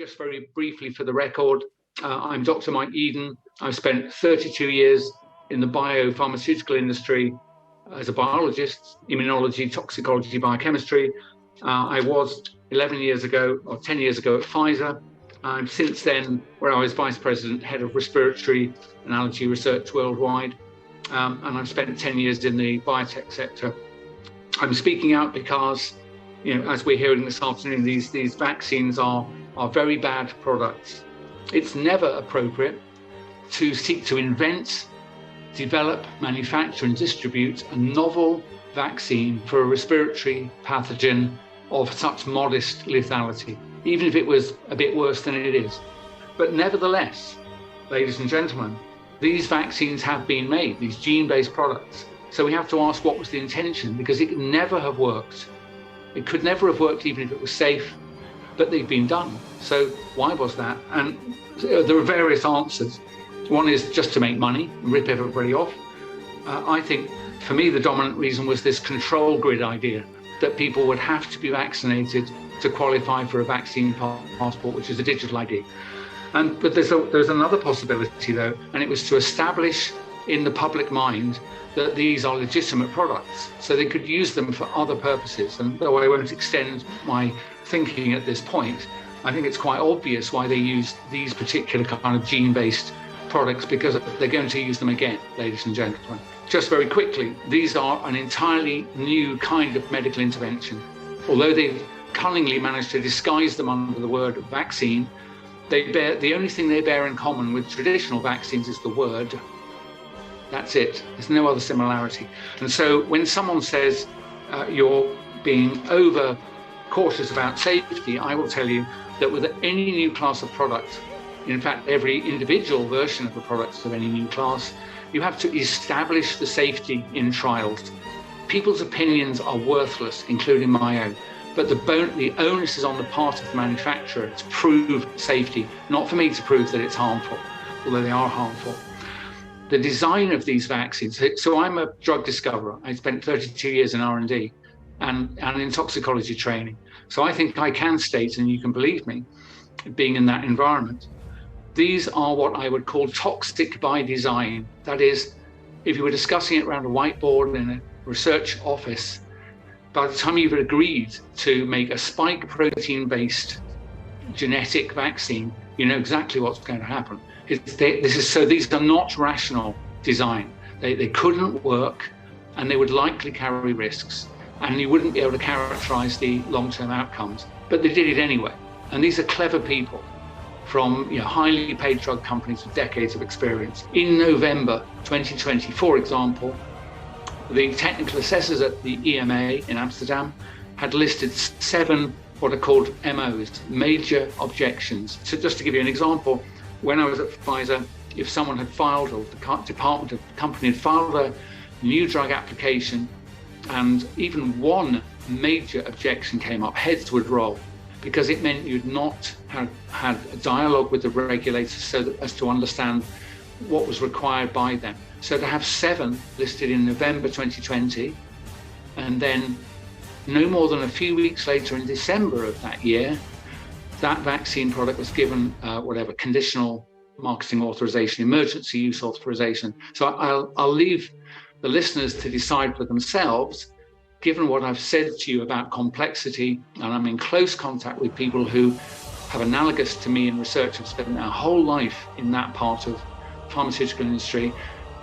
just very briefly for the record, I'm Dr. Mike Eden. I've spent 32 years in the biopharmaceutical industry as a biologist, immunology, toxicology, biochemistry. I was 11 years ago or 10 years ago at Pfizer. And since then, where I was vice president, head of respiratory and allergy research worldwide. And I've spent 10 years in the biotech sector. I'm speaking out because, as we're hearing this afternoon, these vaccines are very bad products. It's never appropriate to seek to invent, develop, manufacture and distribute a novel vaccine for a respiratory pathogen of such modest lethality, even if it was a bit worse than it is. But nevertheless, ladies and gentlemen, these vaccines have been made, these gene-based products. So we have to ask, what was the intention? Because it could never have worked. It could never have worked even if it was safe, but they've been done. So why was that? And there are various answers. One is just to make money and rip everybody off. I think, for me, the dominant reason was this control grid idea, that people would have to be vaccinated to qualify for a vaccine passport, which is a digital ID. But there's another possibility, though, and it was to establish in the public mind that these are legitimate products, so they could use them for other purposes. And though I won't extend my thinking at this point, I think it's quite obvious why they use these particular kind of gene-based products, because they're going to use them again, ladies and gentlemen. Just very quickly, these are an entirely new kind of medical intervention. Although they've cunningly managed to disguise them under the word vaccine, the only thing they bear in common with traditional vaccines is the word. That's it. There's no other similarity. And so when someone says you're being over cautious about safety, I will tell you that with any new class of product, in fact, every individual version of the products of any new class, you have to establish the safety in trials. People's opinions are worthless, including my own. But the onus is on the part of the manufacturer to prove safety, not for me to prove that it's harmful, although they are harmful. The design of these vaccines, so I'm a drug discoverer. I spent 32 years in R&D and in toxicology training. So I think I can state, and you can believe me, being in that environment, these are what I would call toxic by design. That is, if you were discussing it around a whiteboard in a research office, by the time you've agreed to make a spike protein-based genetic vaccine, you know exactly what's going to happen. These are not rational design. They couldn't work, and they would likely carry risks, and you wouldn't be able to characterize the long-term outcomes. But they did it anyway. And these are clever people from highly paid drug companies with decades of experience. In November 2020, for example, the technical assessors at the EMA in Amsterdam had listed 7 what are called MOs, major objections. So just to give you an example, when I was at Pfizer, if someone had filed, or the department of the company had filed a new drug application, and even one major objection came up, heads would roll, because it meant you'd not have had a dialogue with the regulators as to understand what was required by them. So to have 7 listed in November 2020, and then no more than a few weeks later in December of that year, that vaccine product was given conditional marketing authorization, emergency use authorization. So I'll leave the listeners to decide for themselves, given what I've said to you about complexity, and I'm in close contact with people who have analogous to me in research, have spent their whole life in that part of the pharmaceutical industry.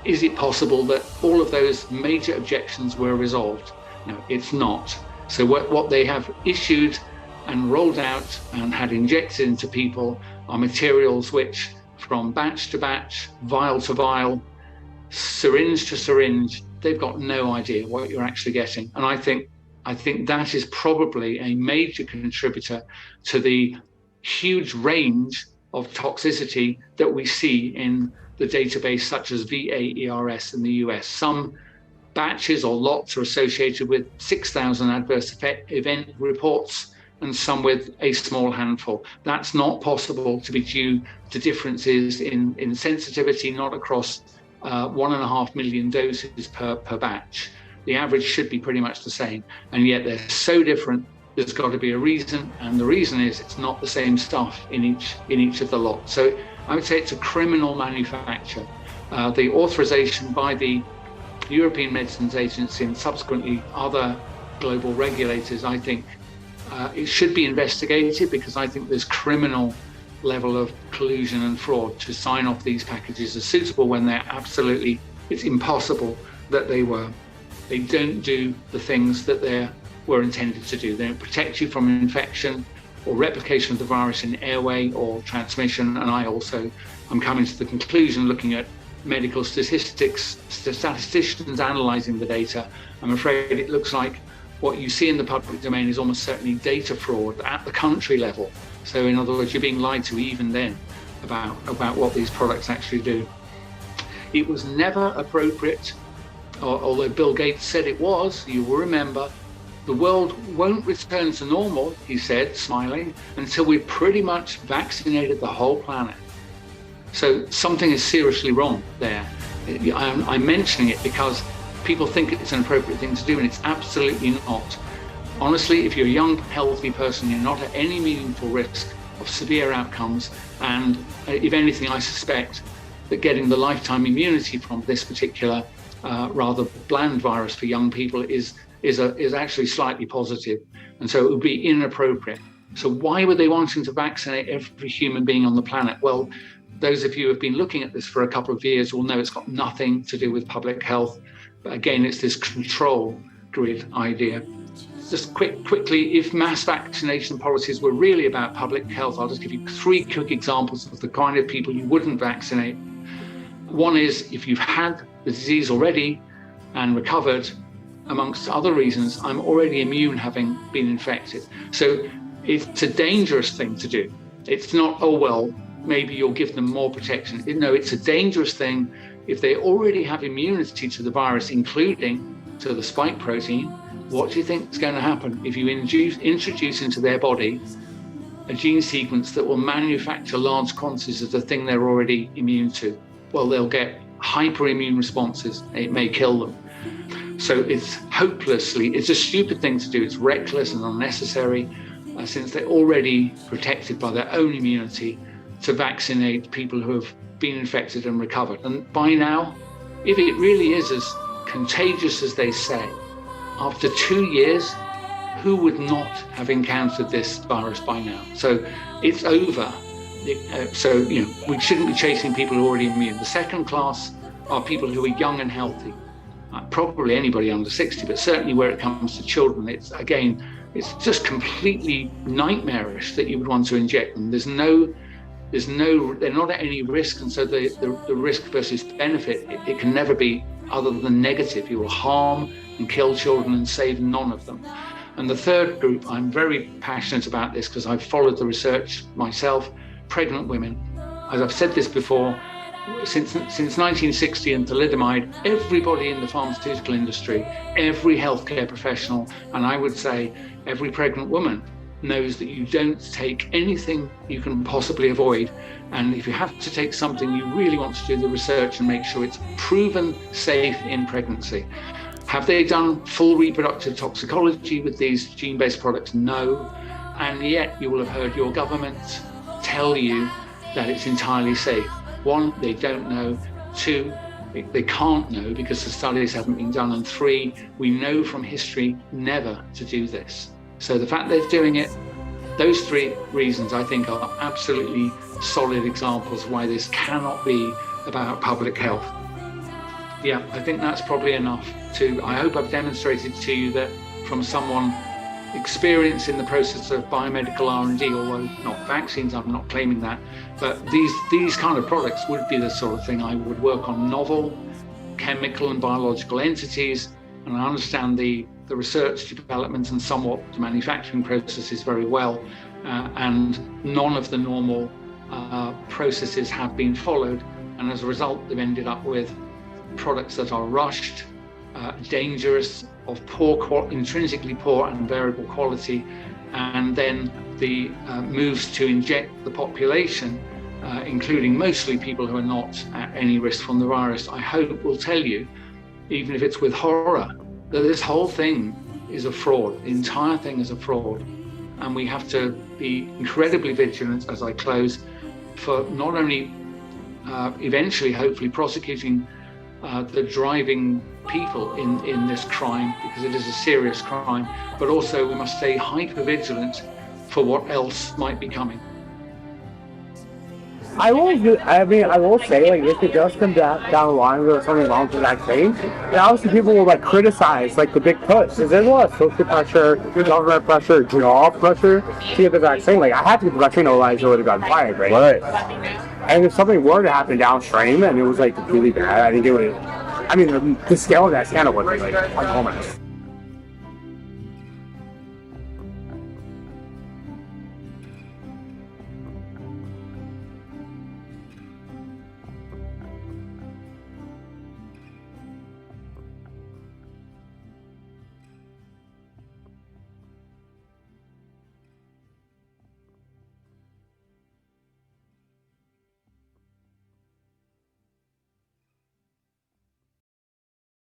Is it possible that all of those major objections were resolved? No, it's not. So what they have issued and rolled out and had injected into people are materials which, from batch to batch, vial to vial, syringe to syringe, they've got no idea what you're actually getting. And I think that is probably a major contributor to the huge range of toxicity that we see in the database, such as VAERS in the US. Some batches or lots are associated with 6,000 adverse event reports, and some with a small handful. That's not possible to be due to differences in sensitivity, not across 1.5 million doses per batch. The average should be pretty much the same, and yet they're so different there's got to be a reason, and the reason is it's not the same stuff in each of the lots. So I would say it's a criminal manufacture. The authorization by the European Medicines Agency and subsequently other global regulators, I think it should be investigated, because I think there's criminal level of collusion and fraud to sign off these packages as suitable when they're absolutely, it's impossible that they were. They don't do the things that they were intended to do. They don't protect you from infection or replication of the virus in airway or transmission. And I'm coming to the conclusion, looking at medical statistics, statisticians analyzing the data, I'm afraid it looks like what you see in the public domain is almost certainly data fraud at the country level. So in other words, you're being lied to even then about what these products actually do. It was never appropriate, although Bill Gates said it was, you will remember, the world won't return to normal, he said, smiling, until we've pretty much vaccinated the whole planet. So something is seriously wrong there. I'm mentioning it because people think it's an appropriate thing to do, and it's absolutely not. Honestly, if you're a young, healthy person, you're not at any meaningful risk of severe outcomes. And if anything, I suspect that getting the lifetime immunity from this particular rather bland virus for young people is actually slightly positive. And so it would be inappropriate. So why were they wanting to vaccinate every human being on the planet? Well, those of you who have been looking at this for a couple of years will know it's got nothing to do with public health. But again, it's this control grid idea. Just quickly, if mass vaccination policies were really about public health, I'll just give you 3 quick examples of the kind of people you wouldn't vaccinate. One is if you've had the disease already and recovered, amongst other reasons, I'm already immune having been infected. So it's a dangerous thing to do. It's not, oh, well, maybe you'll give them more protection. No, it's a dangerous thing. If they already have immunity to the virus, including to the spike protein, what do you think is going to happen if you introduce into their body a gene sequence that will manufacture large quantities of the thing they're already immune to? Well, they'll get hyperimmune responses. It may kill them. So it's a stupid thing to do. It's reckless and unnecessary, since they're already protected by their own immunity, to vaccinate people who have been infected and recovered. And by now, if it really is as contagious as they say, after 2 years, who would not have encountered this virus by now? So it's over. We shouldn't be chasing people who are already immune. The second class are people who are young and healthy. Probably anybody under 60, but certainly where it comes to children, it's just completely nightmarish that you would want to inject them. They're not at any risk, and so the risk versus benefit, it can never be other than negative. You will harm and kill children and save none of them. And the third group, I'm very passionate about this because I've followed the research myself, pregnant women. As I've said this before, since 1960 and thalidomide, everybody in the pharmaceutical industry, every healthcare professional, and I would say every pregnant woman, knows that you don't take anything you can possibly avoid. And if you have to take something, you really want to do the research and make sure it's proven safe in pregnancy. Have they done full reproductive toxicology with these gene-based products? No. And yet you will have heard your government tell you that it's entirely safe. 1, they don't know. 2, they can't know because the studies haven't been done. And 3, we know from history never to do this. So the fact they're doing it, those 3 reasons I think are absolutely solid examples why this cannot be about public health. Yeah, I think that's probably enough I hope I've demonstrated to you that from someone experienced in the process of biomedical R&D, although not vaccines, I'm not claiming that, but these kind of products would be the sort of thing I would work on, novel chemical and biological entities, and I understand the research, development, and somewhat the manufacturing processes very well, and none of the normal processes have been followed, and as a result, they've ended up with products that are rushed, dangerous, of intrinsically poor and variable quality, and then the moves to inject the population, including mostly people who are not at any risk from the virus, I hope will tell you, even if it's with horror, that this whole thing is a fraud. The entire thing is a fraud. And we have to be incredibly vigilant, as I close, for not only eventually, hopefully, prosecuting the driving people in this crime, because it is a serious crime, but also we must stay hyper vigilant for what else might be coming. I will say, like, if it does come down the line where there's something wrong with the vaccine, then obviously people will, like, criticize, like, the big push. Because there's a lot of social pressure, government pressure, job pressure to get the vaccine. Like, I had to get the vaccine, otherwise I would have gotten fired, right? And if something were to happen downstream and it was, like, really bad, I think it would, I mean, the scale of that scandal would be, like, enormous.